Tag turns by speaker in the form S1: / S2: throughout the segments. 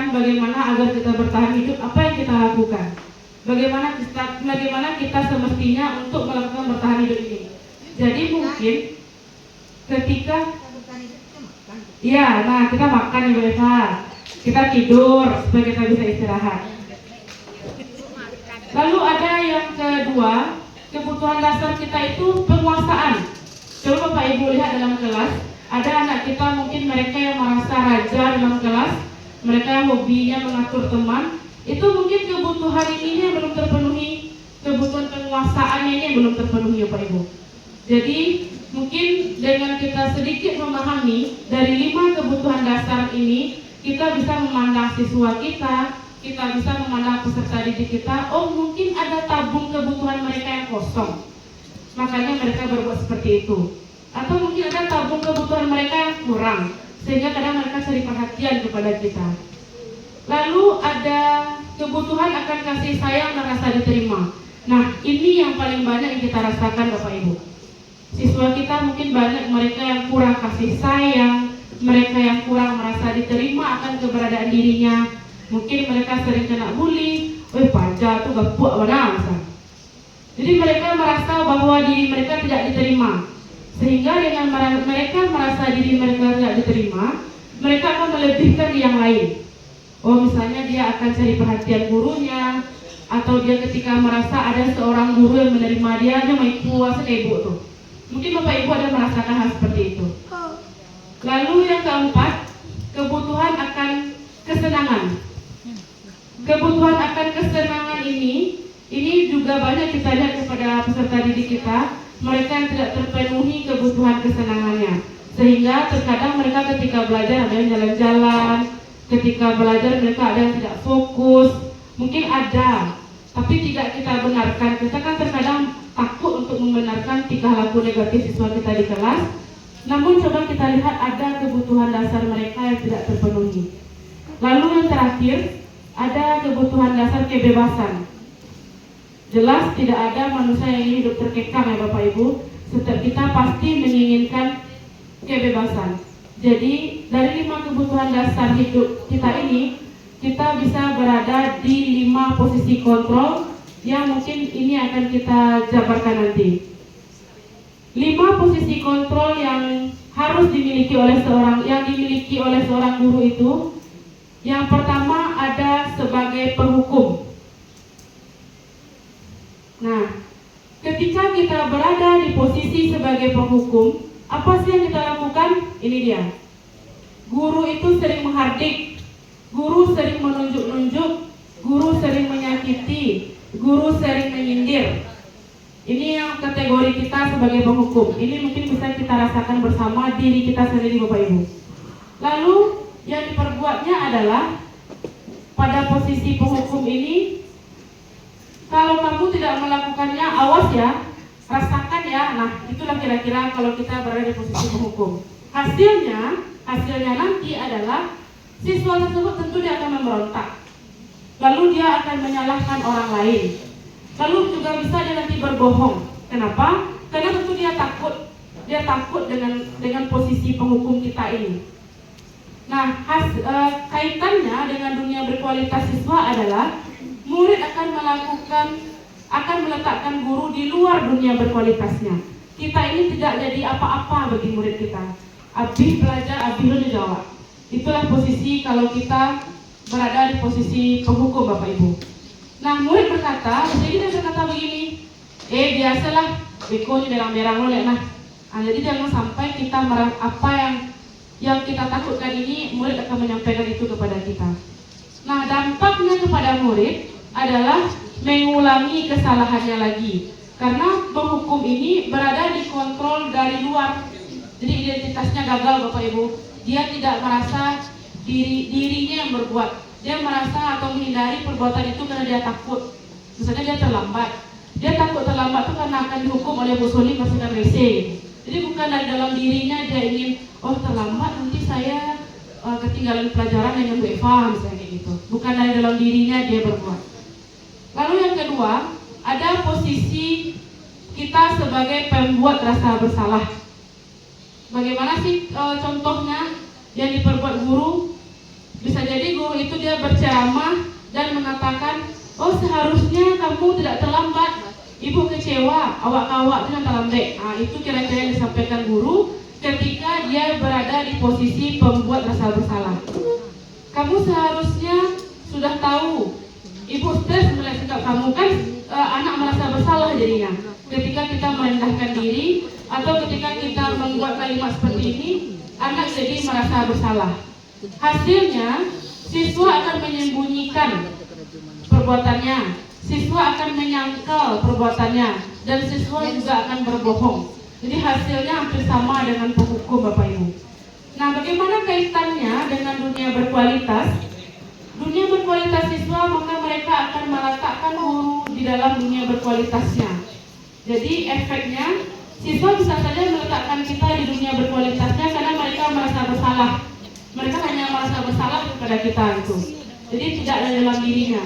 S1: mengajarkan bagaimana agar kita bertahan hidup, apa yang kita lakukan, bagaimana kita semestinya untuk melakukan bertahan hidup ini. Jadi mungkin ketika kita makan Ibu Eva, kita tidur supaya kita bisa istirahat. Lalu ada yang kedua, kebutuhan dasar kita itu penguasaan. Coba Bapak Ibu lihat dalam kelas, ada anak kita mungkin mereka yang merasa raja dalam kelas, mereka yang hobinya mengatur teman, itu mungkin kebutuhan ini yang belum terpenuhi, kebutuhan penguasaannya ini yang belum terpenuhi Bapak Ibu. Jadi mungkin dengan kita sedikit memahami dari 5 kebutuhan dasar ini, kita bisa memandang siswa kita bisa memandang peserta didik kita, oh mungkin ada tabung kebutuhan mereka yang kosong, makanya mereka berbuat seperti itu. Atau mungkin ada tabung kebutuhan mereka yang kurang, sehingga kadang mereka cari perhatian kepada kita. Lalu ada kebutuhan akan kasih sayang dan rasa diterima. Nah, ini yang paling banyak yang kita rasakan Bapak Ibu. Siswa kita mungkin banyak mereka yang kurang kasih sayang, mereka yang kurang merasa diterima akan keberadaan dirinya. Mungkin mereka sering kena bully, pajak tuh gapuk mana misalnya. Jadi mereka merasa bahwa diri mereka tidak diterima. Sehingga dengan mereka merasa diri mereka tidak diterima, mereka akan melebihkan di yang lain. Oh misalnya dia akan cari perhatian gurunya, atau dia ketika merasa ada seorang guru yang menerima dia mau puas kayak ibu tuh. Mungkin Bapak Ibu ada merasakan hal seperti itu. Lalu yang keempat, kebutuhan akan kesenangan. Kebutuhan akan kesenangan ini juga banyak kita lihat kepada peserta didik kita, mereka yang tidak terpenuhi kebutuhan kesenangannya. Sehingga terkadang mereka ketika belajar ada yang jalan-jalan, ketika belajar mereka ada yang tidak fokus, mungkin ada, tapi tidak kita benarkan. Kita kan terkadang takut untuk membenarkan tingkah laku negatif siswa kita di kelas. Namun coba kita lihat ada kebutuhan dasar mereka yang tidak terpenuhi. Lalu yang terakhir, ada kebutuhan dasar kebebasan. Jelas tidak ada manusia yang ingin hidup terkekang ya Bapak Ibu. Setiap kita pasti menginginkan kebebasan. Jadi dari 5 kebutuhan dasar hidup kita ini, kita bisa berada di 5 posisi kontrol yang mungkin ini akan kita jabarkan nanti. 5 posisi kontrol yang harus dimiliki oleh seorang guru itu. Yang pertama ada sebagai penghukum. Nah, ketika kita berada di posisi sebagai penghukum, apa sih yang kita lakukan? Ini dia. Guru itu sering menghardik, guru sering menunjuk-nunjuk, guru sering menyakiti, guru sering menyindir. Ini yang kategori kita sebagai penghukum. Ini mungkin bisa kita rasakan bersama diri kita sendiri Bapak Ibu. Lalu yang diperbuatnya adalah pada posisi penghukum ini, kalau kamu tidak melakukannya, awas ya, rasakan ya. Nah, itulah kira-kira kalau kita berada di posisi penghukum. Hasilnya nanti adalah siswa tersebut tentu dia akan memberontak. Lalu dia akan menyalahkan orang lain. Lalu juga bisa dia nanti berbohong. Kenapa? Karena tentu dia takut. Dia takut dengan posisi penghukum kita ini. Nah, kaitannya dengan dunia berkualitas siswa adalah murid akan meletakkan guru di luar dunia berkualitasnya. Kita ini tidak jadi apa-apa bagi murid kita. Abdi belajar, abdi lu jawab. Itulah posisi kalau kita berada di posisi penghukum Bapak Ibu. Nah, murid berkata, jadi dia berkata begini, biasalah, beko ini merang-merang lo nah. Jadi jangan sampai kita apa yang kita takutkan ini, murid akan menyampaikan itu kepada kita. Nah, dampaknya kepada murid adalah mengulangi kesalahannya lagi. Karena penghukum ini berada di kontrol dari luar. Jadi identitasnya gagal Bapak Ibu. Dia tidak merasa dirinya yang berbuat. Dia merasa atau menghindari perbuatan itu karena dia takut. Misalnya dia terlambat. Dia takut terlambat itu karena akan dihukum oleh Bu Soli masukkan WC gitu. Jadi bukan dari dalam dirinya dia ingin, terlambat nanti saya ketinggalan pelajaran dengan Bu Eva misalnya gitu. Bukan dari dalam dirinya dia berbuat. Lalu yang kedua, ada posisi kita sebagai pembuat rasa bersalah. Bagaimana sih contohnya yang diperbuat guru? Bisa jadi guru itu dia berceramah dan mengatakan, oh seharusnya kamu tidak terlambat, ibu kecewa, awak-awak itu yang terlambat. Itu kira-kira yang disampaikan guru ketika dia berada di posisi pembuat rasa bersalah. Kamu seharusnya sudah tahu, ibu stres melihat sikap kamu, kan anak merasa bersalah jadinya. Ketika kita merendahkan diri atau ketika kita membuat kalimat seperti ini, anak jadi merasa bersalah. Hasilnya, siswa akan menyembunyikan perbuatannya, siswa akan menyangkal perbuatannya, dan siswa juga akan berbohong. Jadi hasilnya hampir sama dengan penghukum Bapak Ibu. Nah, bagaimana kaitannya dengan dunia berkualitas? Dunia berkualitas siswa, maka mereka akan meletakkan guru di dalam dunia berkualitasnya. Jadi efeknya, siswa bisa saja meletakkan kita di dunia berkualitasnya karena mereka merasa bersalah. Mereka hanya merasa bersalah kepada kita itu. Jadi tidak ada dalam dirinya.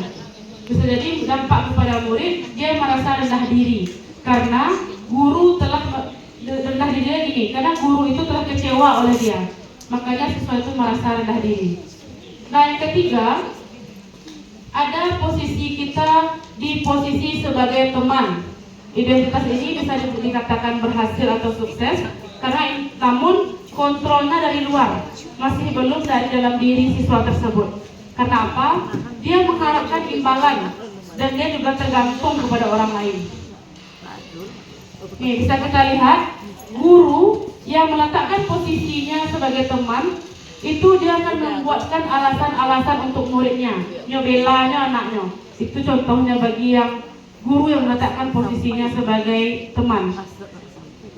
S1: Bisa jadi dampak kepada murid, dia merasa rendah diri karena guru telah rendah diri gini, karena guru itu telah kecewa oleh dia. Makanya siswa itu merasa rendah diri. Nah, yang ketiga, ada posisi kita di posisi sebagai teman. Identitas ini bisa dikatakan berhasil atau sukses karena namun kontrolnya dari luar, masih belum dari dalam diri siswa tersebut. Karena apa? Dia mengharapkan imbalan dan dia juga tergantung kepada orang lain. Nih, bisa kita lihat guru yang meletakkan posisinya sebagai teman itu dia akan membuatkan alasan-alasan untuk muridnya, nyobelanya anaknya. Itu contohnya bagi yang guru yang meletakkan posisinya sebagai teman.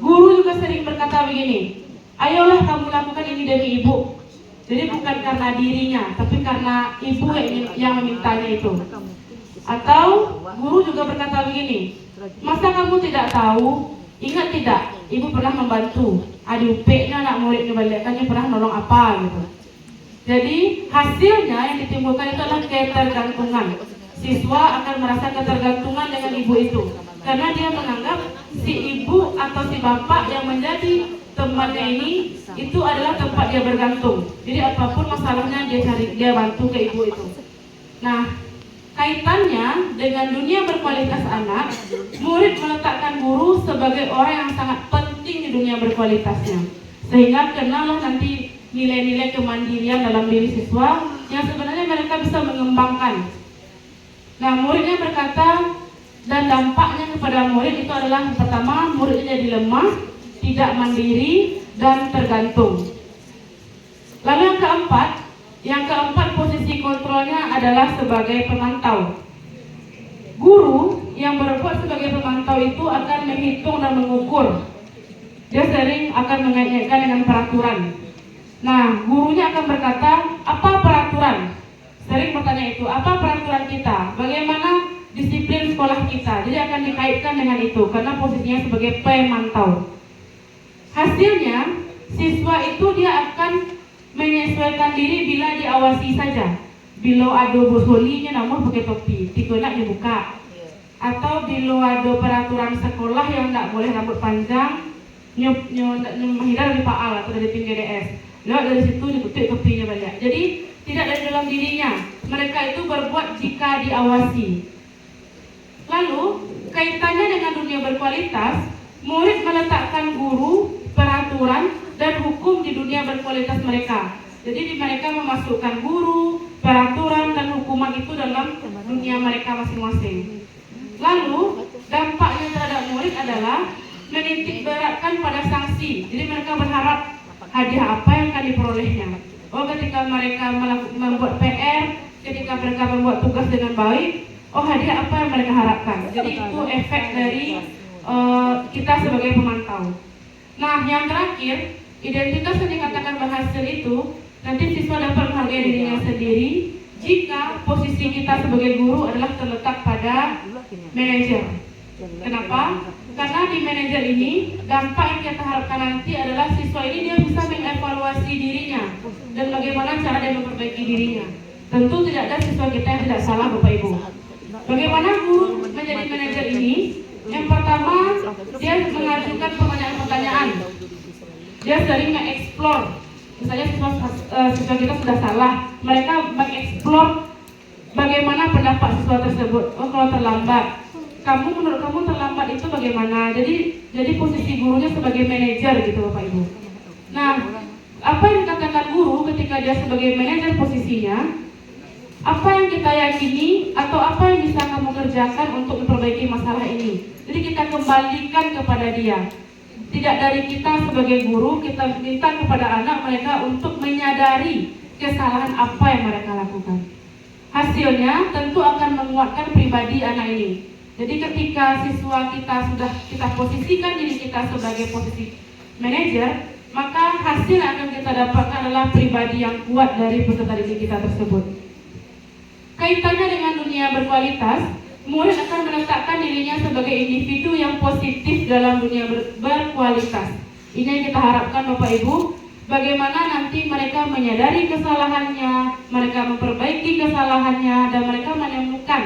S1: Guru juga sering berkata begini, ayolah kamu lakukan ini demi ibu. Jadi bukan karena dirinya, tapi karena ibu yang memintanya itu. Atau guru juga berkata begini, masa kamu tidak tahu? Ingat tidak, ibu pernah membantu UP-nya anak muridnya balikannya pernah nolong apa gitu. Jadi hasilnya yang ditimbulkan itu adalah ketergantungan. Siswa akan merasa ketergantungan dengan ibu itu karena dia menganggap si ibu atau si bapak yang menjadi temannya ini itu adalah tempat dia bergantung. Jadi apapun masalahnya dia bantu ke ibu itu. Nah, kaitannya dengan dunia berkualitas anak, murid meletakkan guru sebagai orang yang sangat penting di dunia berkualitasnya. Sehingga kenallah nanti nilai-nilai kemandirian dalam diri siswa yang sebenarnya mereka bisa mengembangkan. Nah, muridnya berkata, dan dampaknya kepada murid itu adalah yang pertama, muridnya jadi lemah, tidak mandiri, dan tergantung. Lalu yang keempat posisi kontrolnya adalah sebagai pemantau. Guru yang berbuat sebagai pemantau itu akan menghitung dan mengukur. Dia sering akan mengaitkan dengan peraturan. Nah, gurunya akan berkata, apa peraturan? Sering bertanya itu, apa peraturan kita? Bagaimana disiplin sekolah kita? Jadi akan dikaitkan dengan itu, karena posisinya sebagai pemantau. Hasilnya, siswa itu dia akan menyesuaikan diri bila diawasi saja. Bila ada bosolinya namun pakai topi, tiga nak dibuka. Atau bila ada peraturan sekolah yang tak boleh rambut panjang, menghindar dari Pak Al atau dari tim GDS. Lewat dari situ ditutup topinya balik. Jadi tidak dari dalam dirinya. Mereka itu berbuat jika diawasi. Lalu kaitannya dengan dunia berkualitas, murid meletakkan guru, peraturan, dan hukum di dunia berkualitas mereka. Jadi mereka memasukkan guru, peraturan, dan hukuman itu dalam dunia mereka masing-masing. Lalu dampaknya terhadap murid adalah menitik beratkan pada sanksi. Jadi mereka berharap hadiah apa yang akan diperolehnya. Oh, ketika mereka membuat PR, ketika mereka membuat tugas dengan baik, oh hadiah apa yang mereka harapkan. Jadi itu efek dari kita sebagai pemantau. Nah, yang terakhir, identitas yang dikatakan berhasil itu nanti siswa dapat menghargai dirinya sendiri jika posisi kita sebagai guru adalah terletak pada manajer. Kenapa? Karena di manajer ini dampak yang kita harapkan nanti adalah siswa ini dia bisa mengevaluasi dirinya dan bagaimana cara dia memperbaiki dirinya. Tentu tidak ada siswa kita yang tidak salah, Bapak Ibu. Bagaimana guru menjadi manajer ini? Yang pertama, dia mengajukan pertanyaan-pertanyaan. Dia sering mengeksplor Misalnya siswa kita sudah salah, mereka mengeksplor bagaimana pendapat siswa tersebut. Oh, kalau terlambat, menurut kamu terlambat itu bagaimana? Jadi posisi gurunya sebagai manajer gitu Bapak Ibu. Nah, apa yang dikatakan guru ketika dia sebagai manajer posisinya, apa yang kita yakini atau apa yang bisa kamu kerjakan untuk memperbaiki masalah ini. Jadi kita kembalikan kepada dia. Tidak dari kita sebagai guru, kita minta kepada anak mereka untuk menyadari kesalahan apa yang mereka lakukan. Hasilnya tentu akan menguatkan pribadi anak ini. Jadi ketika siswa kita sudah kita posisikan diri kita sebagai posisi manajer, maka hasil yang akan kita dapatkan adalah pribadi yang kuat dari peserta didik kita tersebut. Kaitannya dengan dunia berkualitas, murid akan meletakkan dirinya sebagai individu yang positif dalam dunia berkualitas. Ini yang kita harapkan Bapak Ibu. Bagaimana nanti mereka menyadari kesalahannya, mereka memperbaiki kesalahannya, dan mereka menemukan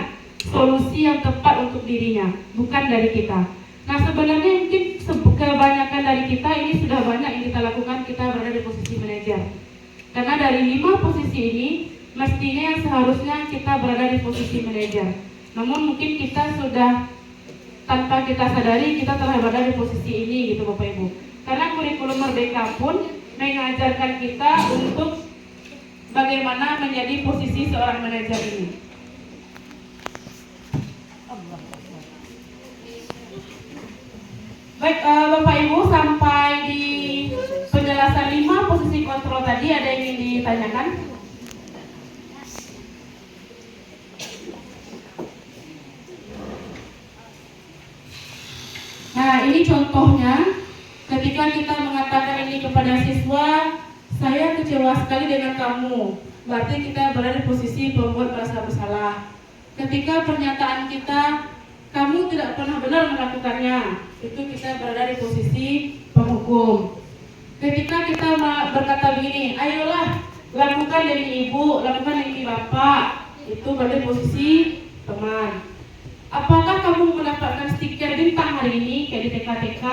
S1: solusi yang tepat untuk dirinya, bukan dari kita. Nah, sebenarnya mungkin kebanyakan dari kita ini sudah banyak yang kita lakukan, kita berada di posisi manajer. Karena dari 5 posisi ini, mestinya seharusnya kita berada di posisi manajer. Namun mungkin kita sudah tanpa kita sadari kita telah berada di posisi ini gitu Bapak Ibu. Karena kurikulum Merdeka pun mengajarkan kita untuk bagaimana menjadi posisi seorang manajer ini. Baik Bapak Ibu, sampai di penjelasan 5 posisi kontrol tadi ada yang ingin ditanyakan? Nah, ini contohnya ketika kita mengatakan ini kepada siswa, saya kecewa sekali dengan kamu. Berarti kita berada di posisi pembuat merasa bersalah. Ketika pernyataan kita, kamu tidak pernah benar melakukannya, itu kita berada di posisi penghukum. Ketika kita berkata begini, ayolah lakukan demi ibu, lakukan demi bapak, itu berada di posisi teman. Apakah kamu mendapatkan stiker bintang hari ini kayak di TK-TK?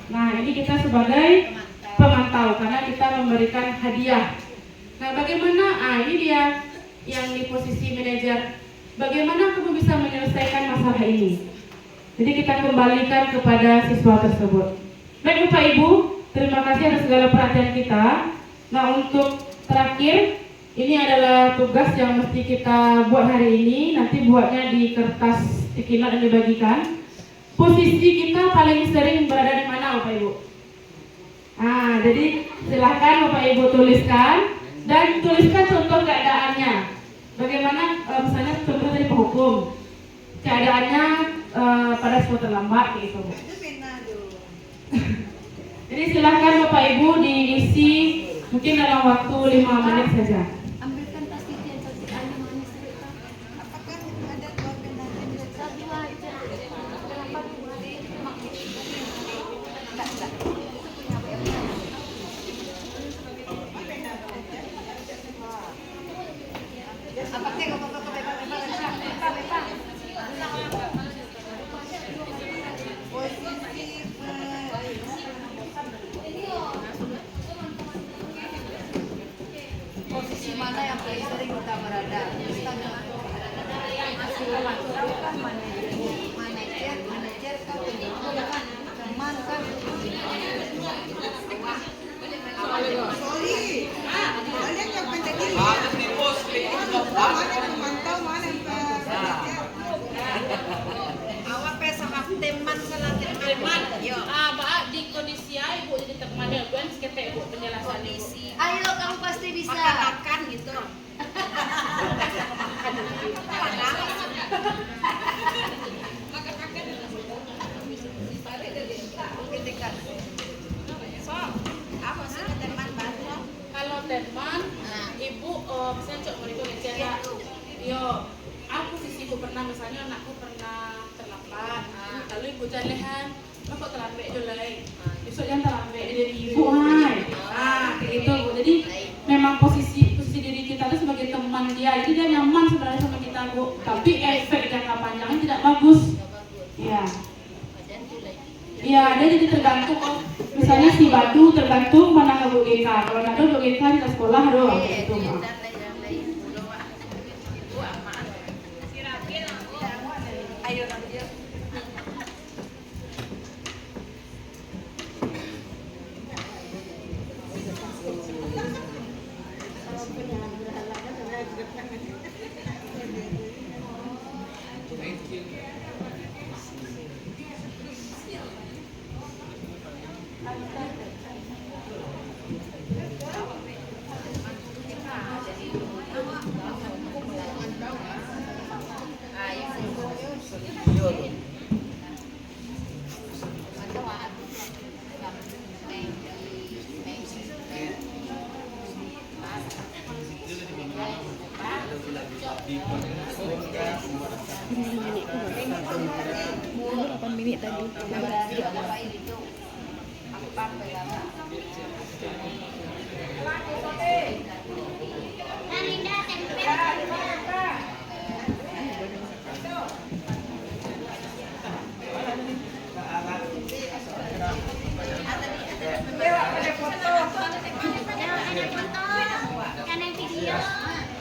S1: Nah, ini kita sebagai pemantau karena kita memberikan hadiah. Nah, bagaimana? Ini dia yang di posisi manajer. Bagaimana kamu bisa menyelesaikan masalah ini? Jadi kita kembalikan kepada siswa tersebut. Baik Bapak Ibu, terima kasih atas segala perhatian kita. Nah, untuk terakhir, ini adalah tugas yang mesti kita buat hari ini. Nanti buatnya di kertas tikinan yang dibagikan. Posisi kita paling sering berada di mana Bapak Ibu? Nah, jadi silahkan Bapak Ibu tuliskan dan tuliskan contoh keadaannya. Bagaimana misalnya contoh dari penghukum, keadaannya pada suatu terlambat gitu. Jadi silahkan Bapak Ibu diisi mungkin dalam waktu 5 menit saja.
S2: Posisi mana yang paling sering kita berada? Manajer kan, teman kan. Sorry, kalian yang menjadi mana pemantau, mana yang awak sama teman salah teman. Yo,
S1: Mbak di kondisi Ibu jadi teman dengan seketek Ibu penjelasan
S2: kondisi.
S3: Ayo kamu pasti bisa.
S2: Makan gitu.
S1: Kalau teman, Ibu misalnya cok mereka bicara, yo, aku sisi Ibu pernah misalnya anakku pernah terlambat, lalu Ibu jalehan, kok terlambat jolai, besok jangan terlambat jadi Ibu, kayak gitu Bu. Jadi memang posisi diri kita itu sebagai teman dia, jadi dia nyaman sebenarnya sama kita Bu. Tapi efek jangka panjangnya tidak bagus. Iya. Iya, dia jadi tergantung. misalnya si batu tergantung mana ke GK. Kalau ada GK di sekolah doang gitu.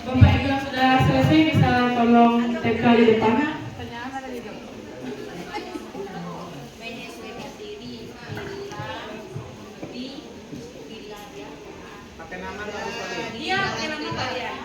S1: Bapak Ibu yang sudah selesai bisa tolong tempel di depan.
S2: Pakai nama nggak bisa nih?
S1: Iya, pakai nama kalian.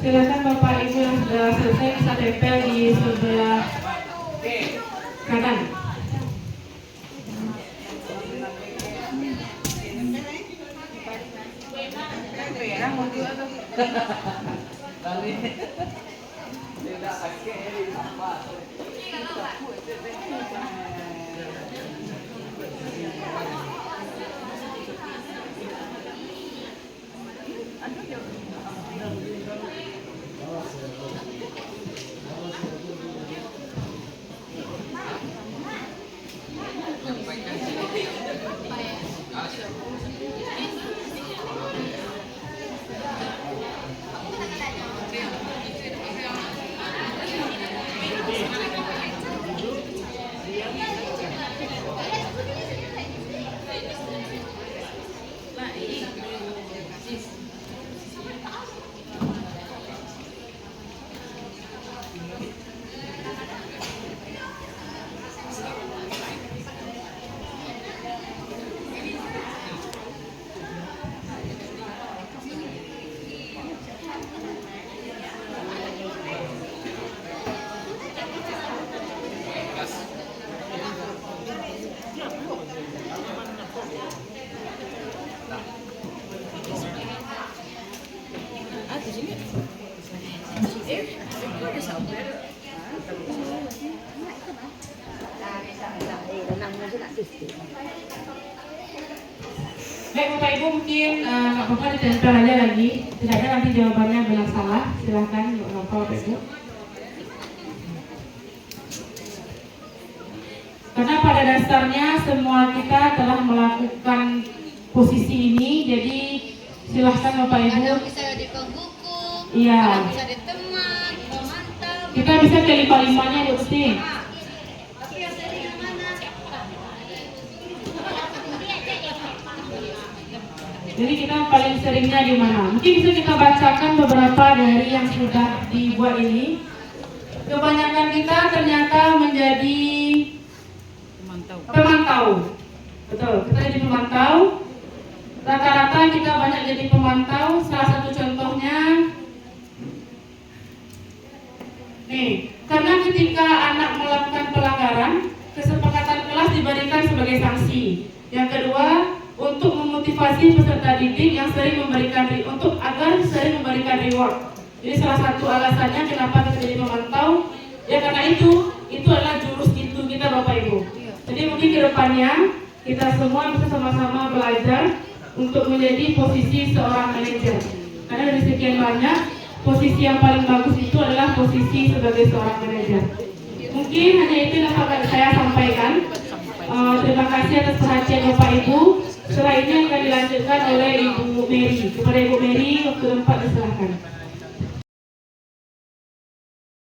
S1: Silakan Bapak Ibu yang sudah selesai bisa tempel di sebelah kanan. Baik Bapak Ibu, mungkin nggak apa-apa ditempel aja lagi. Tidak ada nanti jawabannya benar salah. Silahkan Bapak Ibu. Karena pada dasarnya semua kita telah melakukan posisi ini, jadi silahkan Bapak Ibu.
S3: Ada bisa di pengbuku,
S1: Iya.
S3: bisa di teman, pemantau.
S1: Kita bisa ke lima-limanya Bu Tuti.
S3: Tapi yang tadi yang mana?
S1: Jadi kita paling seringnya di mana? Mungkin bisa kita bacakan beberapa dari yang sudah dibuat ini. Kebanyakan kita ternyata menjadi pemantau. Betul, kita jadi pemantau. Rata-rata kita banyak jadi pemantau. Salah satu contohnya Nih, karena ketika anak melakukan pelanggaran, kesepakatan kelas diberikan sebagai sanksi. Yang kedua, untuk memotivasi peserta didik yang sering memberikan agar sering memberikan reward. Jadi salah satu alasannya kenapa kita jadi memantau, ya karena itu adalah jurus itu kita Bapak Ibu. Jadi mungkin ke depannya kita semua bisa sama-sama belajar untuk menjadi posisi seorang manajer. Karena dari sekian banyak, posisi yang paling bagus itu adalah posisi sebagai seorang manajer. Mungkin hanya itu yang akan saya sampaikan. Terima kasih atas perhatian Bapak Ibu. Setelah ini akan dilanjutkan oleh Ibu Mary. Kepada Ibu Mary, waktu tempat diserahkan.